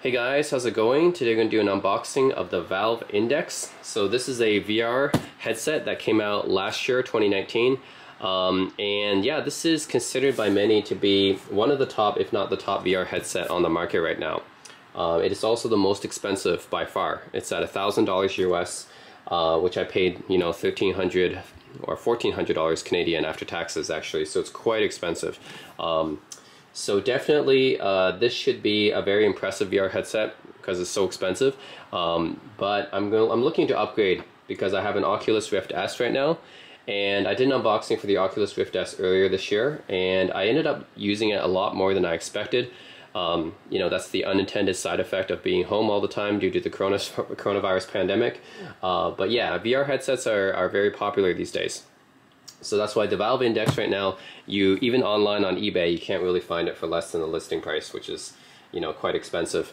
Hey guys, how's it going? Today we're going to do an unboxing of the Valve Index. So this is a VR headset that came out last year, 2019. And yeah, this is considered by many to be one of the top, if not the top VR headset on the market right now. It is also the most expensive by far. It's at $1,000 US, which I paid, $1,300 or $1,400 Canadian after taxes actually, so it's quite expensive. So definitely this should be a very impressive VR headset because it's so expensive. But I'm looking to upgrade because I have an Oculus Rift S right now, and I did an unboxing for the Oculus Rift S earlier this year, and I ended up using it a lot more than I expected. That's the unintended side effect of being home all the time due to the coronavirus pandemic. But yeah, VR headsets are very popular these days. So that's why the Valve Index right now, even online on eBay, you can't really find it for less than the listing price, which is, quite expensive.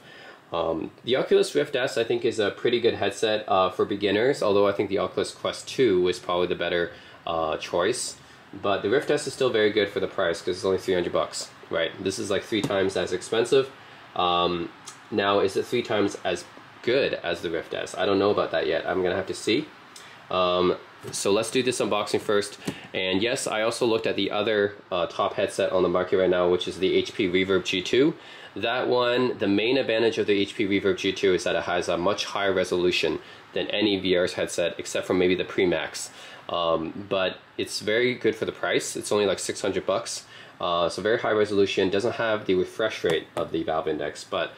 The Oculus Rift S, I think, is a pretty good headset for beginners, although I think the Oculus Quest 2 is probably the better choice. But the Rift S is still very good for the price because it's only 300 bucks, right? This is like 3 times as expensive. Now, is it 3 times as good as the Rift S? I don't know about that yet. I'm gonna have to see. So let's do this unboxing first. And yes, I also looked at the other top headset on the market right now, which is the HP Reverb G2. That one, the main advantage of the HP Reverb G2 is that it has a much higher resolution than any VR headset except for maybe the Pre-Max. But it's very good for the price. It's only like 600 bucks. So very high resolution, doesn't have the refresh rate of the Valve Index, but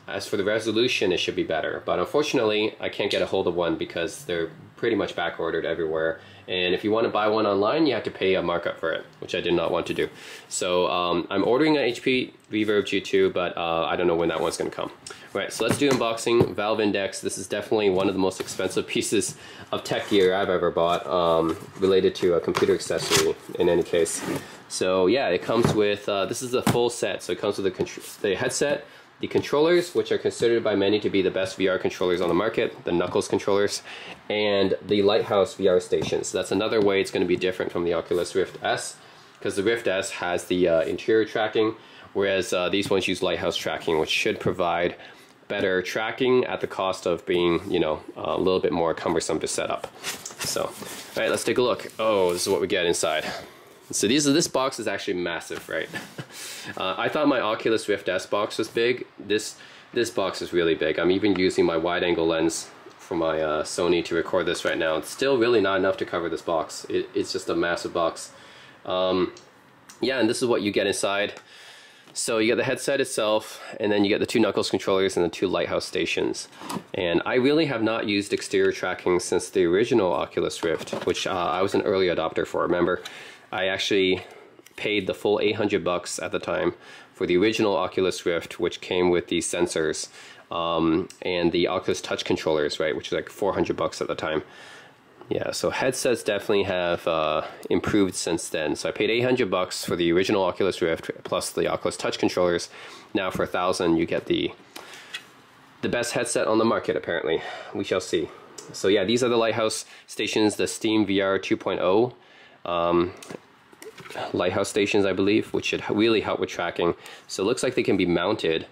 as for the resolution, it should be better. But unfortunately, I can't get a hold of one because they're pretty much back ordered everywhere. And if you want to buy one online, you have to pay a markup for it, which I did not want to do. So I'm ordering an HP Reverb G2, but I don't know when that one's going to come. Right, so let's do unboxing. Valve Index. This is definitely one of the most expensive pieces of tech gear I've ever bought, related to a computer accessory in any case. So yeah, it comes with, this is the full set. So it comes with the headset, the controllers, which are considered by many to be the best VR controllers on the market, the Knuckles controllers, and the Lighthouse VR stations. So that's another way it's going to be different from the Oculus Rift S, because the Rift S has the interior tracking, whereas these ones use Lighthouse tracking, which should provide better tracking at the cost of being, a little bit more cumbersome to set up. So, all right, let's take a look. Oh, this is what we get inside. So this box is actually massive, right? I thought my Oculus Rift S box was big. This box is really big. I'm even using my wide-angle lens for my Sony to record this right now. It's still really not enough to cover this box. It's just a massive box. Yeah, and this is what you get inside. So you get the headset itself, and then you get the 2 Knuckles controllers and the 2 Lighthouse stations. And I really have not used exterior tracking since the original Oculus Rift, which I was an early adopter for, remember? I actually paid the full 800 bucks at the time for the original Oculus Rift, which came with these sensors, and the Oculus Touch controllers, right, which is like 400 bucks at the time. Yeah, so headsets definitely have improved since then. So I paid 800 bucks for the original Oculus Rift plus the Oculus Touch controllers. Now for 1,000 you get the best headset on the market apparently. We shall see. So yeah, these are the Lighthouse stations, the Steam VR 2.0. Lighthouse stations, I believe, which should really help with tracking. So it looks like they can be mounted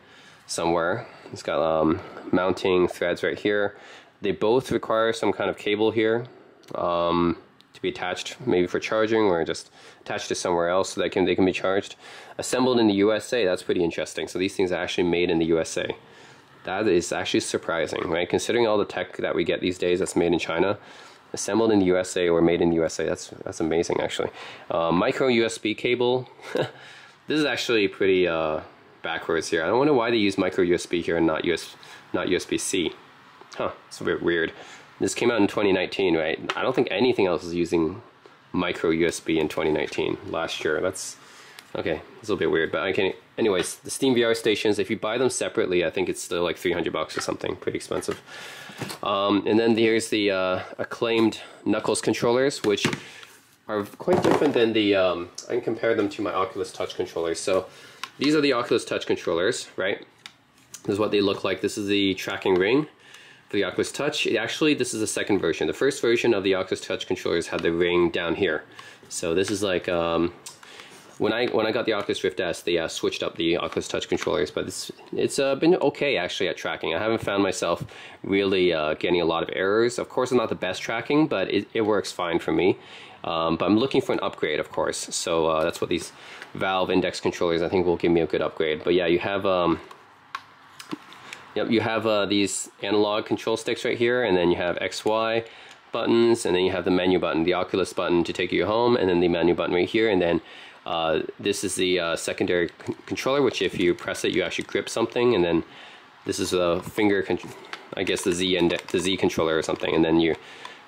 somewhere. It's got mounting threads right here. They both require some kind of cable here to be attached, maybe for charging, or just attached to somewhere else so that they can be charged. Assembled in the USA. That's pretty interesting. So these things are actually made in the USA. That is actually surprising, right? Considering all the tech that we get these days that's made in China. Assembled in the USA or made in the USA. That's amazing, actually. Micro USB cable. This is actually pretty backwards here. I don't wonder why they use micro USB here and not USB-C. Huh, it's a bit weird. This came out in 2019, right? I don't think anything else is using micro USB in 2019, last year. That's, okay, it's a little bit weird, but I can, anyways, the Steam VR stations, if you buy them separately, I think it's still like 300 bucks or something, pretty expensive. And then here's the acclaimed Knuckles controllers, which are quite different than the, I can compare them to my Oculus Touch controllers. So these are the Oculus Touch controllers, right? This is what they look like. This is the tracking ring for the Oculus Touch. Actually, this is the second version. The first version of the Oculus Touch controllers had the ring down here. So this is like, when I got the Oculus Rift S, they switched up the Oculus Touch controllers, but it's been okay actually at tracking. I haven't found myself really getting a lot of errors. Of course, it's not the best tracking, but it works fine for me. But I'm looking for an upgrade, of course. So that's what these Valve Index controllers I think will give me a good upgrade. But yeah, you have these analog control sticks right here, and then you have XY buttons, and then you have the menu button, the Oculus button to take you home, and then the menu button right here, and then this is the secondary controller, which if you press it, you actually grip something, and then this is a finger, I guess the Z controller or something, and then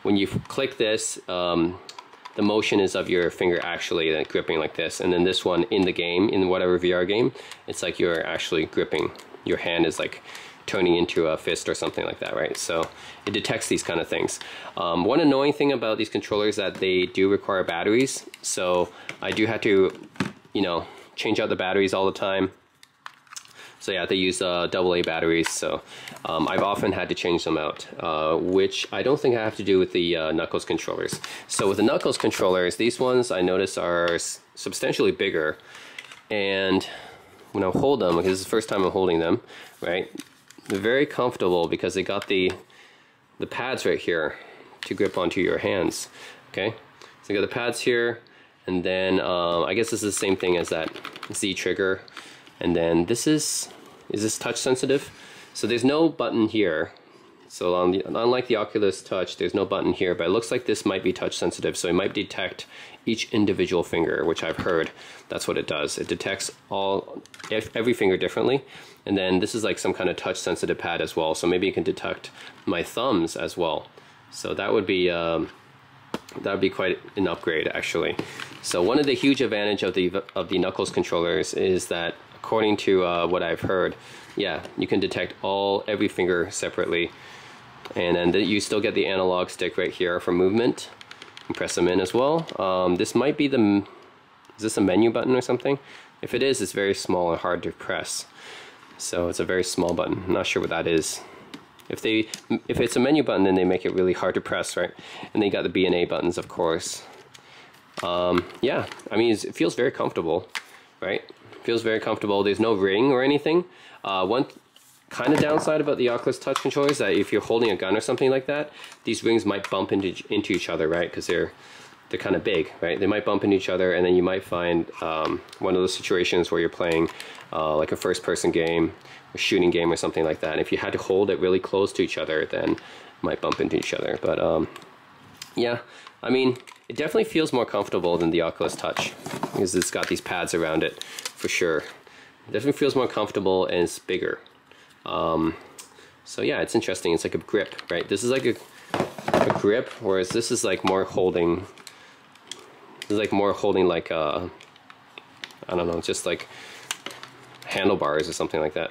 when you click this, the motion is of your finger actually gripping like this, and then this one in the game, in whatever VR game, it's like you're actually gripping. Your hand is like turning into a fist or something like that, right? So it detects these kind of things. One annoying thing about these controllers is that they do require batteries, so I do have to, change out the batteries all the time. So yeah, they use AA batteries, so I've often had to change them out, which I don't think I have to do with the Knuckles controllers. So with the Knuckles controllers, these ones I notice are substantially bigger, and when I hold them, because this is the first time I'm holding them, right? They're very comfortable because they got the pads right here to grip onto your hands, okay? So you got the pads here, and then I guess this is the same thing as that Z trigger, and then is this touch sensitive? So there's no button here. So unlike the Oculus Touch, there's no button here, but it looks like this might be touch sensitive, so it might detect each individual finger, which I've heard that's what it does. It detects every finger differently, and then this is like some kind of touch sensitive pad as well, so maybe it can detect my thumbs as well. So that would be quite an upgrade actually. So one of the huge advantage of the Knuckles controllers is that, according to what I've heard, yeah, you can detect every finger separately, and then you still get the analog stick right here for movement. You press them in as well. This might be is this a menu button or something? If it is, it's very small and hard to press. So it's a very small button. I'm not sure what that is. If it's a menu button, then they make it really hard to press, right? And they got the B and A buttons, of course. Yeah, I mean, it feels very comfortable, right? Feels very comfortable. There's no ring or anything. One kind of downside about the Oculus Touch controllers is that if you're holding a gun or something like that, these rings might bump into each other, right? Because they're kind of big, right? They might bump into each other, and then you might find one of those situations where you're playing like a first-person game, a shooting game or something like that. And if you had to hold it really close to each other, then it might bump into each other. But yeah, I mean, it definitely feels more comfortable than the Oculus Touch because it's got these pads around it, for sure. It definitely feels more comfortable, and it's bigger. So yeah, it's interesting. It's like a grip, right? This is like a grip, whereas this is like more holding. This is like more holding like I don't know, just like handlebars or something like that.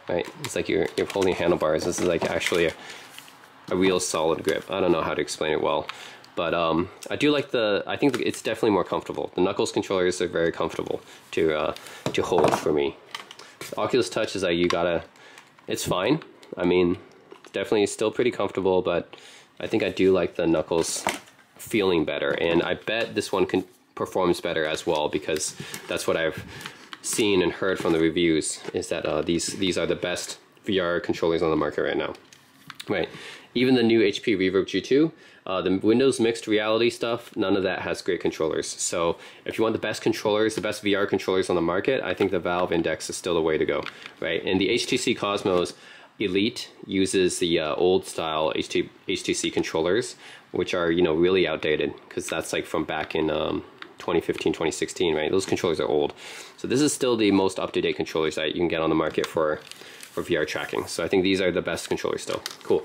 Right? It's like you're holding handlebars. This is like actually a real solid grip. I don't know how to explain it well, but I do like I think it's definitely more comfortable. The Knuckles controllers are very comfortable to hold for me. The Oculus Touch is like it's fine. I mean, it's definitely still pretty comfortable, but I think I do like the Knuckles feeling better, and I bet this one performs better as well, because that's what I've seen and heard from the reviews, is that these are the best VR controllers on the market right now. Right, even the new HP Reverb G2, the Windows mixed reality stuff, none of that has great controllers. So if you want the best controllers, the best VR controllers on the market, I think the Valve Index is still the way to go, right? And the HTC Cosmos Elite uses the old style HTC controllers, which are, really outdated, because that's like from back in 2015, 2016, right? Those controllers are old. So this is still the most up-to-date controllers that you can get on the market for VR tracking. So I think these are the best controllers still. Cool.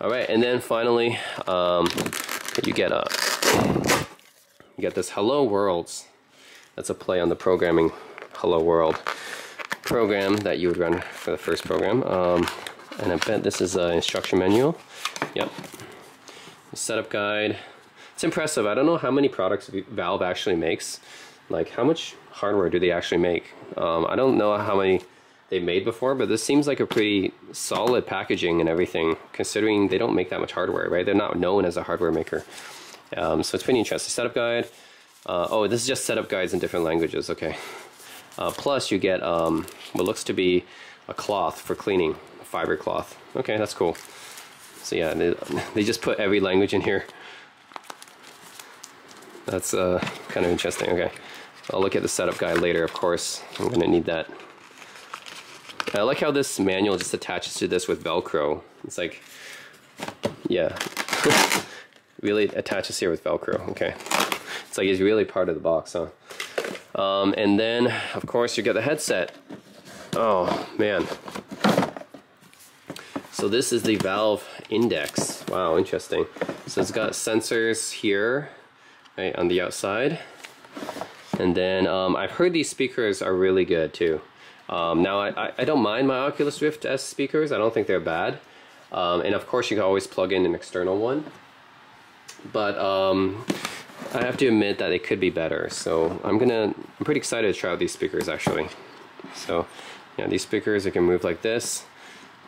All right, and then finally, you get this Hello Worlds. That's a play on the programming Hello World program that you would run for the first program. And I bet this is an instruction manual. Yep. Setup guide. It's impressive. I don't know how many products Valve actually makes. Like, how much hardware do they actually make? I don't know how many they made before, but this seems like a pretty solid packaging and everything, considering they don't make that much hardware, right? They're not known as a hardware maker. So it's pretty interesting. Setup guide. Oh, this is just setup guides in different languages. Okay. Plus, you get what looks to be a cloth for cleaning, a fiber cloth. Okay, that's cool. So yeah, they just put every language in here. That's kind of interesting. Okay, I'll look at the setup guide later, of course. I'm going to need that. I like how this manual just attaches to this with Velcro. It's like, yeah, really attaches here with Velcro. Okay, it's like it's really part of the box, huh? And then, of course, you get the headset. Oh, man. So this is the Valve Index. Wow, interesting. So it's got sensors here, right, on the outside. And then I've heard these speakers are really good, too. Now, I don't mind my Oculus Rift S speakers. I don't think they're bad. And, of course, you can always plug in an external one. But I have to admit that it could be better, so I'm pretty excited to try out these speakers actually. So yeah, these speakers, you can move like this,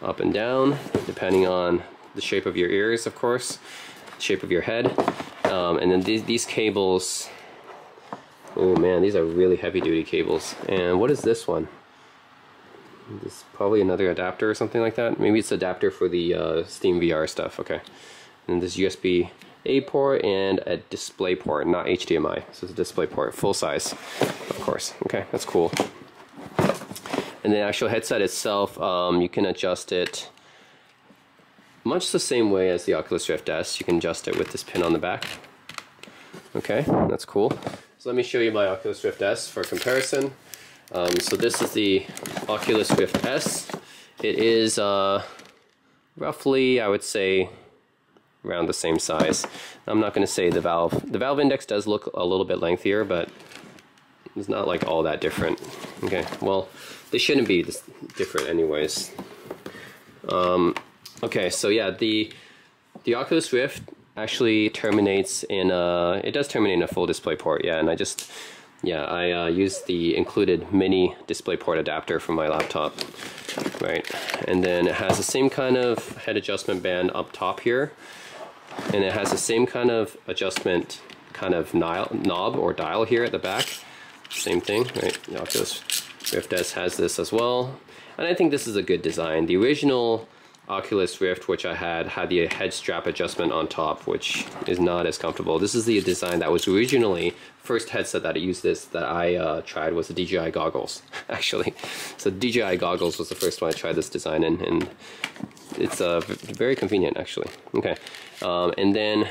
up and down, depending on the shape of your ears, of course, shape of your head. And then these cables, oh man, these are really heavy duty cables. And what is this one? This is probably another adapter or something like that. Maybe it's adapter for the Steam VR stuff. Okay. And this USB-A port and a display port, not HDMI. So it's a display port, full size, of course. Okay, that's cool. And the actual headset itself, you can adjust it much the same way as the Oculus Rift S. You can adjust it with this pin on the back. Okay, that's cool. So let me show you my Oculus Rift S for comparison. So this is the Oculus Rift S. It is roughly, I would say, around the same size. I'm not going to say the Valve Index does look a little bit lengthier, but it's not like all that different. Okay, well, they shouldn't be this different anyways. Okay, so yeah, the Oculus Rift actually terminates in it does terminate in a full display port. Yeah, and I used the included mini display port adapter from my laptop, right? And then it has the same kind of head adjustment band up top here, and it has the same kind of adjustment kind of knob or dial here at the back. Same thing, right? The Oculus Rift S has this as well, and I think this is a good design. The original Oculus Rift, which I had the head strap adjustment on top, which is not as comfortable. This is the design that was originally, first headset that used this that I tried was the DJI goggles, actually. So DJI goggles was the first one I tried this design in, and it's very convenient, actually. Okay, and then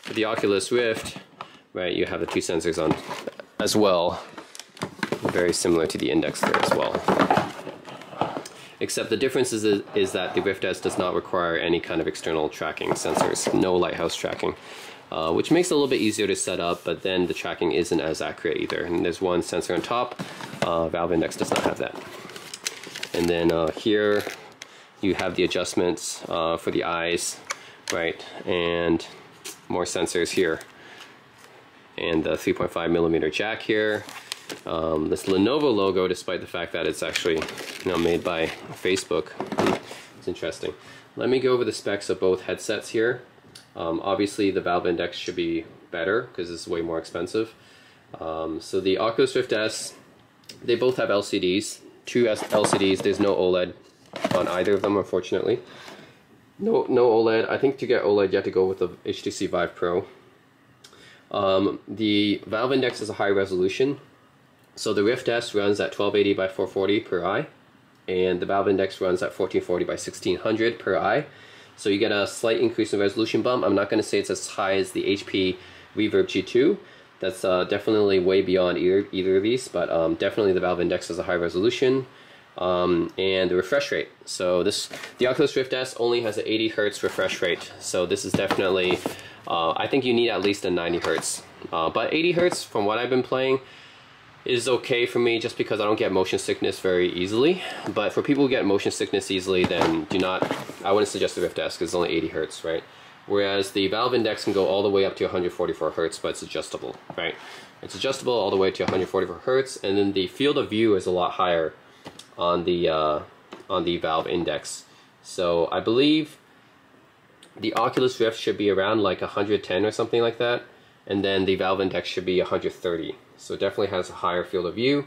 for the Oculus Rift, right, you have the two sensors on as well, very similar to the Index there as well. Except the difference is that the Rift S does not require any kind of external tracking sensors, no lighthouse tracking, which makes it a little bit easier to set up, but then the tracking isn't as accurate either. And there's one sensor on top, Valve Index does not have that. And then here you have the adjustments for the eyes, right, and more sensors here. And the 3.5mm jack here. This Lenovo logo, despite the fact that it's actually made by Facebook. It's interesting. Let me go over the specs of both headsets here. Obviously the Valve Index should be better because it's way more expensive. So the Oculus Rift S, they both have LCDs, two LCDs. There's no OLED on either of them, unfortunately. No OLED. I think to get OLED you have to go with the HTC Vive Pro. The Valve Index is a high resolution. So the Rift S runs at 1280 by 440 per eye, and the Valve Index runs at 1440 by 1600 per eye. So you get a slight increase in resolution bump. I'm not going to say it's as high as the HP Reverb G2. That's definitely way beyond either of these, but definitely the Valve Index has a high resolution. And the refresh rate. So the Oculus Rift S only has an 80 Hz refresh rate. So this is definitely, I think you need at least a 90 Hz. But 80 Hz, from what I've been playing, is okay for me just because I don't get motion sickness very easily. But for people who get motion sickness easily, then I wouldn't suggest the Rift S because it's only 80 Hz, right? Whereas the Valve Index can go all the way up to 144 Hz, but it's adjustable, right? It's adjustable all the way to 144 Hz, and then the field of view is a lot higher on the Valve Index. So I believe the Oculus Rift should be around like 110 or something like that, and then the valve index should be 130. So it definitely has a higher field of view.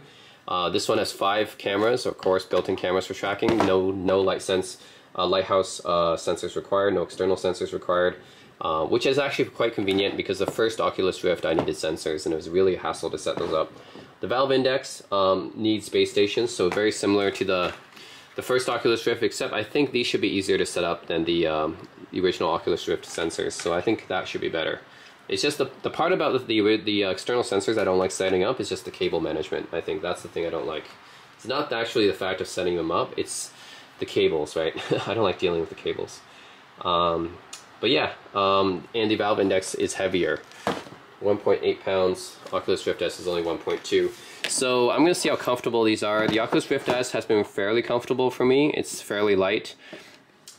This one has 5 cameras, of course, built-in cameras for tracking. No lighthouse sensors required, no external sensors required, which is actually quite convenient because the first Oculus Rift I needed sensors and it was really a hassle to set those up. The valve index needs base stations, so very similar to the first Oculus Rift, except I think these should be easier to set up than the original Oculus Rift sensors, so I think that should be better. It's just the part about the external sensors I don't like setting up is just the cable management. I think that's the thing I don't like. It's not actually the fact of setting them up, it's the cables, right? I don't like dealing with the cables. But yeah, and the valve index is heavier. 1.8 pounds, Oculus Rift S is only 1.2. So I'm going to see how comfortable these are. The Oculus Rift S has been fairly comfortable for me. It's fairly light.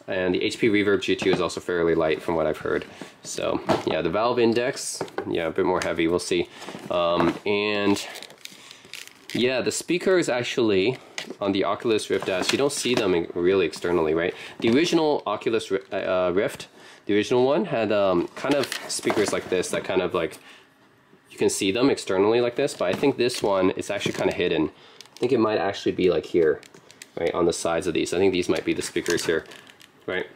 And the HP Reverb G2 is also fairly light from what I've heard. So yeah, the valve index, yeah, a bit more heavy, we'll see. And yeah, the speakers actually on the Oculus Rift S, you don't see them really externally, right? The original Oculus Rift, the original one had kind of speakers like this that kind of like, you can see them externally like this, but I think this one is actually kind of hidden. I think it might actually be like here, right, on the sides of these. I think these might be the speakers here, right?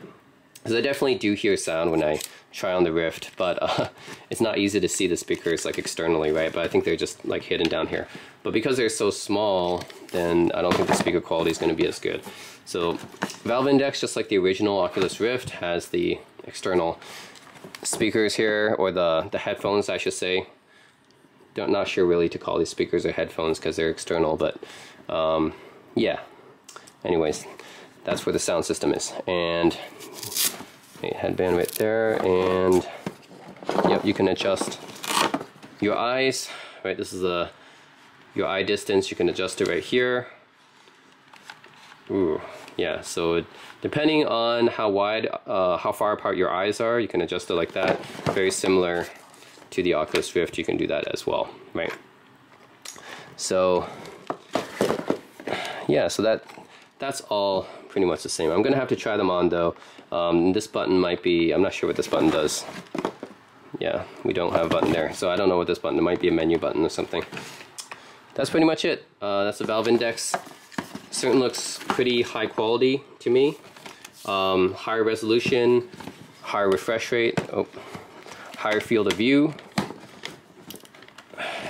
Because I definitely do hear sound when I try on the Rift, but it's not easy to see the speakers like externally, right? But I think they're just like hidden down here. But because they're so small, then I don't think the speaker quality is going to be as good. So valve index, just like the original Oculus Rift, has the external speakers here, or the headphones, I should say. Not sure really to call these speakers or headphones because they're external, but yeah. Anyways, that's where the sound system is. And a headband right there, and yep, you can adjust your eyes, right? This is your eye distance. You can adjust it right here. Ooh, yeah, so depending on how wide, how far apart your eyes are, you can adjust it like that. Very similar to the Oculus Rift, you can do that as well, right? So yeah, so that's all pretty much the same. I'm gonna have to try them on though. This button might be, I'm not sure what this button does. Yeah, we don't have a button there, so I don't know what this button, it might be a menu button or something. That's pretty much it. That's the valve index. Certainly looks pretty high quality to me. Higher resolution, higher refresh rate, higher field of view.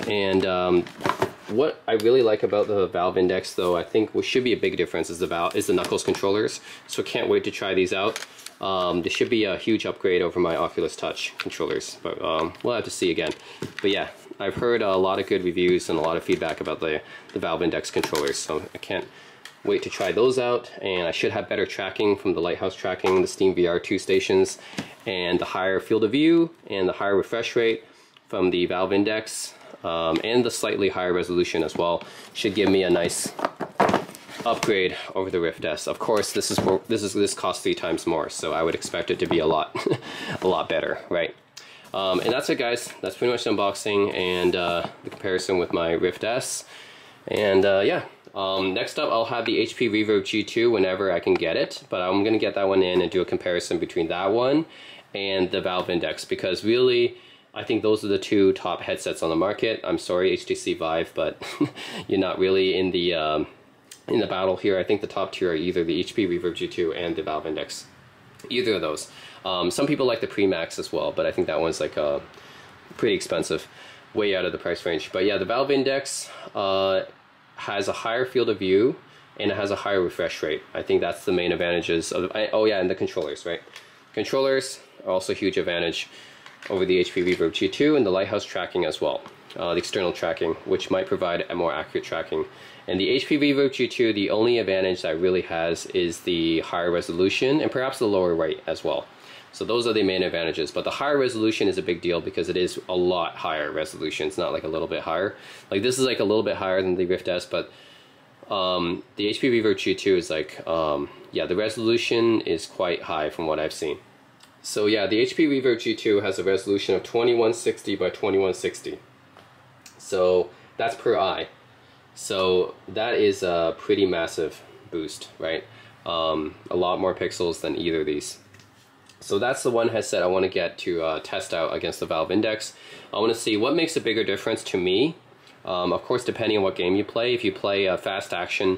And what I really like about the valve index, though, I think what should be a big difference is the Knuckles controllers. So can't wait to try these out. This should be a huge upgrade over my Oculus Touch controllers, but we'll have to see again. But yeah, I've heard a lot of good reviews and a lot of feedback about the valve index controllers, so I can't wait to try those out. And I should have better tracking from the Lighthouse tracking, the Steam VR 2 stations, and the higher field of view and the higher refresh rate from the valve index. And the slightly higher resolution as well should give me a nice upgrade over the Rift S. Of course, this costs 3 times more, so I would expect it to be a lot better, right? And that's it, guys. That's pretty much the unboxing and the comparison with my Rift S. And yeah, next up I'll have the HP Reverb G2 whenever I can get it, but I'm gonna get that one in and do a comparison between that one and the valve index, because really, I think those are the 2 top headsets on the market. I'm sorry, HTC Vive, but you're not really in the battle here. I think the top 2 are either the HP Reverb G2 and the Valve Index. Either of those. Some people like the Pre-Max as well, but I think that one's like pretty expensive, way out of the price range. But yeah, the Valve Index has a higher field of view and it has a higher refresh rate. I think that's the main advantages of oh yeah, and the controllers, right? Controllers are also a huge advantage over the HP Reverb G2, and the Lighthouse tracking as well, the external tracking, which might provide a more accurate tracking. And the HP Reverb G2, the only advantage that it really has is the higher resolution and perhaps the lower rate as well. So those are the main advantages, but the higher resolution is a big deal because it is a lot higher resolution. It's not like a little bit higher. Like this is like a little bit higher than the Rift S, but the HP Reverb G2 is like, yeah, the resolution is quite high from what I've seen. So yeah, the HP Reverb G2 has a resolution of 2160 by 2160. So that's per eye. So that is a pretty massive boost, right? A lot more pixels than either of these. So that's the one headset I want to get to test out against the Valve Index. I want to see what makes a bigger difference to me. Of course, depending on what game you play. If you play fast action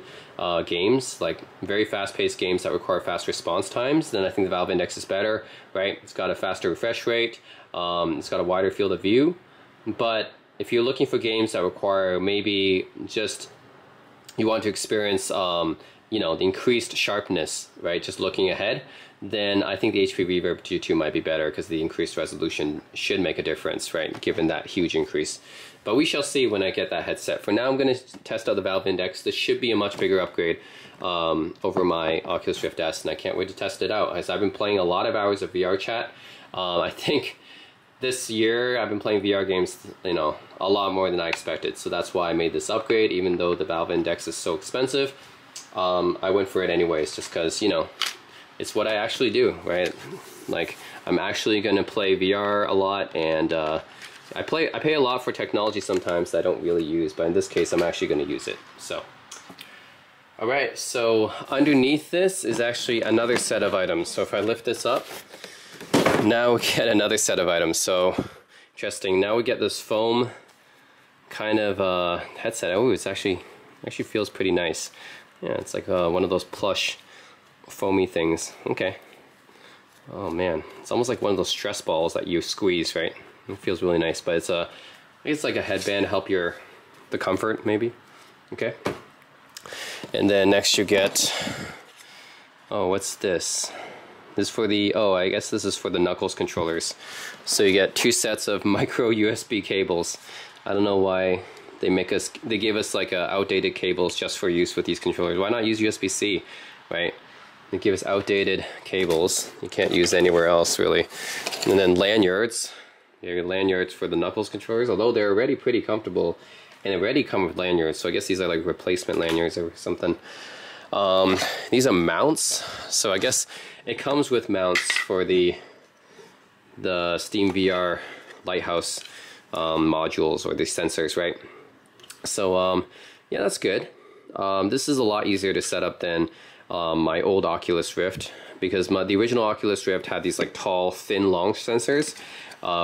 games, like very fast-paced games that require fast response times, then I think the Valve Index is better, right? It's got a faster refresh rate, it's got a wider field of view. But if you're looking for games that require maybe just, you want to experience, you know, the increased sharpness, right? Just looking ahead, then I think the HP Reverb G2 might be better because the increased resolution should make a difference, right? Given that huge increase. But we shall see when I get that headset. For now, I'm going to test out the Valve Index. This should be a much bigger upgrade over my Oculus Rift S, and I can't wait to test it out. As I've been playing a lot of hours of VR chat, I think this year I've been playing VR games, you know, a lot more than I expected. So that's why I made this upgrade, even though the Valve Index is so expensive. I went for it anyways, just because, you know, it's what I actually do, right? Like, I'm actually going to play VR a lot, and I pay a lot for technology sometimes that I don't really use, but in this case I'm actually going to use it. So, alright, so underneath this is actually another set of items. So if I lift this up, now we get another set of items. So interesting. Now we get this foam kind of headset. Oh, it's actually feels pretty nice. Yeah, it's like one of those plush foamy things. Okay. Oh man, it's almost like one of those stress balls that you squeeze, right? It feels really nice, but it's like a headband to help the comfort, maybe. Okay. And then next you get, oh, what's this? This is for the, oh, I guess this is for the Knuckles controllers. So you get 2 sets of micro USB cables. I don't know why they gave us like outdated cables just for use with these controllers. Why not use USB-C, right? They give us outdated cables you can't use anywhere else, really. And then lanyards. Your lanyards for the Knuckles controllers, although they're already pretty comfortable and already come with lanyards, so I guess these are like replacement lanyards or something. These are mounts, so I guess it comes with mounts for the Steam VR Lighthouse modules, or the sensors, right? So yeah, that's good. This is a lot easier to set up than my old Oculus Rift, because the original Oculus Rift had these like tall, thin, long sensors,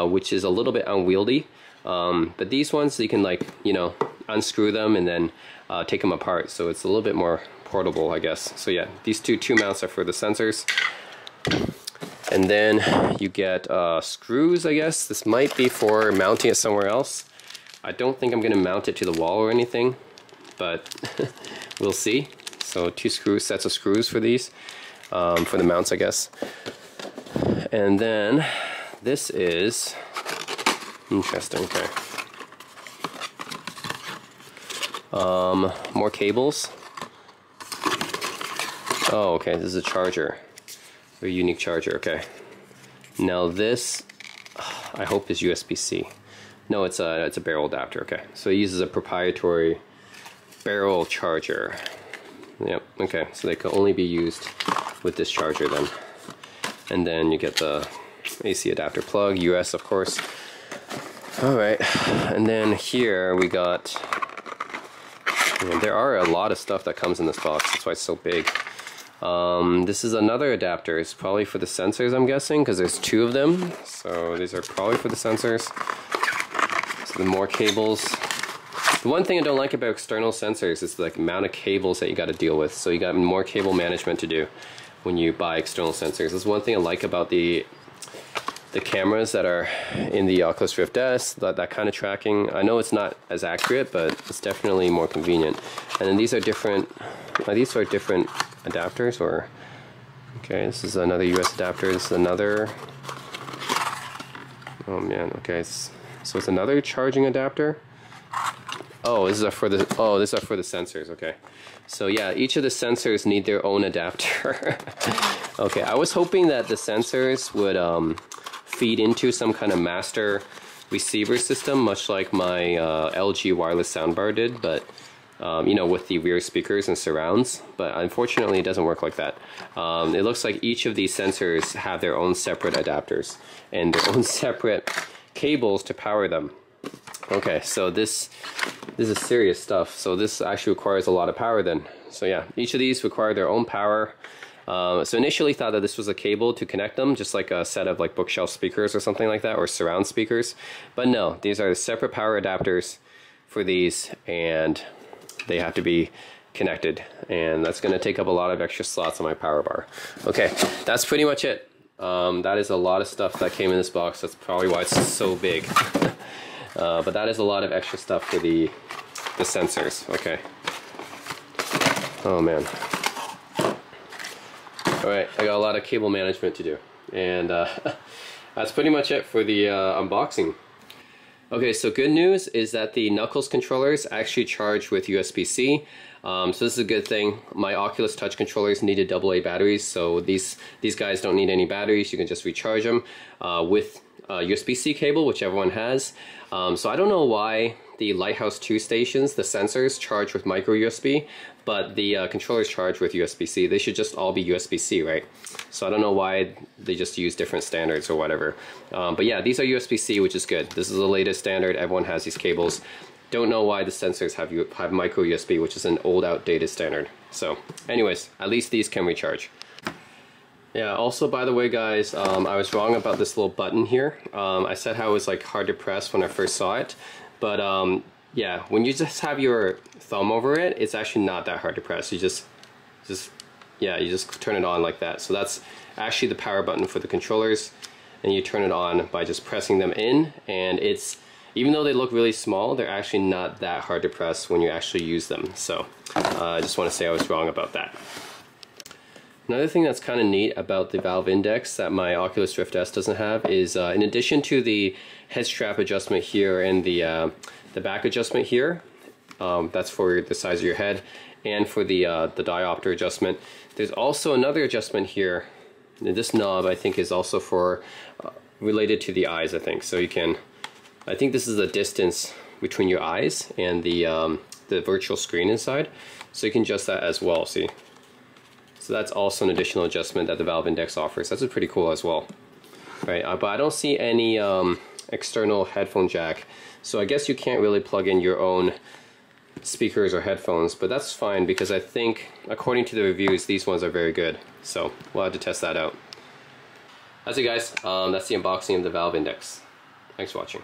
which is a little bit unwieldy. But these ones, you can, like, you know, unscrew them and then take them apart, so it's a little bit more portable, I guess. So yeah, these two mounts are for the sensors. And then you get screws, I guess. This might be for mounting it somewhere else. I don't think I'm going to mount it to the wall or anything, but we'll see. So 2 sets of screws for these, for the mounts, I guess. And then this is interesting. Okay. More cables. Oh, okay. This is a charger. Very unique charger. Okay. Now this, I hope, is USB-C. No, it's a barrel adapter. Okay. So it uses a proprietary barrel charger. Yep. Okay. So they can only be used with this charger then. And then you get the AC adapter plug, US, of course. Alright, and then here we got, there are a lot of stuff that comes in this box, that's why it's so big. This is another adapter. It's probably for the sensors, I'm guessing, because there's 2 of them. So these are probably for the sensors. So the more cables. The one thing I don't like about external sensors is the amount of cables that you got to deal with. So you got more cable management to do when you buy external sensors. That's one thing I like about the cameras that are in the Oculus Rift S, that kind of tracking. I know it's not as accurate, but it's definitely more convenient. And then these are different adapters, or, okay, this is another US adapter, this is another, oh man, okay, so it's another charging adapter. Oh, these are for the sensors, okay. So yeah, each of the sensors need their own adapter. Okay, I was hoping that the sensors would feed into some kind of master receiver system, much like my LG wireless soundbar did, but you know, with the rear speakers and surrounds. But unfortunately, it doesn't work like that. It looks like each of these sensors have their own separate adapters and their own separate cables to power them. Okay, so this is serious stuff. So this actually requires a lot of power then. So yeah, each of these require their own power. So initially thought that this was a cable to connect them, just like a set of like bookshelf speakers or something like that, or surround speakers. But no, these are separate power adapters for these, and they have to be connected, and that's going to take up a lot of extra slots on my power bar. Okay, that's pretty much it. That is a lot of stuff that came in this box. That's probably why it's so big. But that is a lot of extra stuff for the sensors. Okay. Oh man. Alright, I got a lot of cable management to do. And that's pretty much it for the unboxing. Okay, so good news is that the Knuckles controllers actually charge with USB-C. So this is a good thing. My Oculus Touch controllers needed AA batteries, so these guys don't need any batteries. You can just recharge them with USB-C cable, which everyone has. So I don't know why the Lighthouse 2 stations, the sensors, charge with micro USB, but the controllers charge with USB-C. They should just all be USB-C, right? So I don't know why they just use different standards or whatever. But yeah, these are USB-C, which is good. This is the latest standard. Everyone has these cables. Don't know why the sensors have micro USB, which is an old, outdated standard. So anyways, at least these can recharge. Yeah, also by the way guys, I was wrong about this little button here. I said how it was like hard to press when I first saw it, but yeah, when you just have your thumb over it, it's actually not that hard to press. You just turn it on like that. So that's actually the power button for the controllers, and you turn it on by just pressing them in, and it's, even though they look really small, they're actually not that hard to press when you actually use them. So I just want to say I was wrong about that. Another thing that's kind of neat about the Valve Index that my Oculus Rift S doesn't have is, in addition to the head strap adjustment here and the back adjustment here, that's for the size of your head, and for the diopter adjustment, there's also another adjustment here. And this knob I think is also for related to the eyes, I think. So you can, I think this is the distance between your eyes and the virtual screen inside, so you can adjust that as well. See. So that's also an additional adjustment that the Valve Index offers. That's pretty cool as well, right? But I don't see any external headphone jack, so I guess you can't really plug in your own speakers or headphones, but that's fine because I think, according to the reviews, these ones are very good. So we'll have to test that out. That's it guys, that's the unboxing of the Valve Index. Thanks for watching.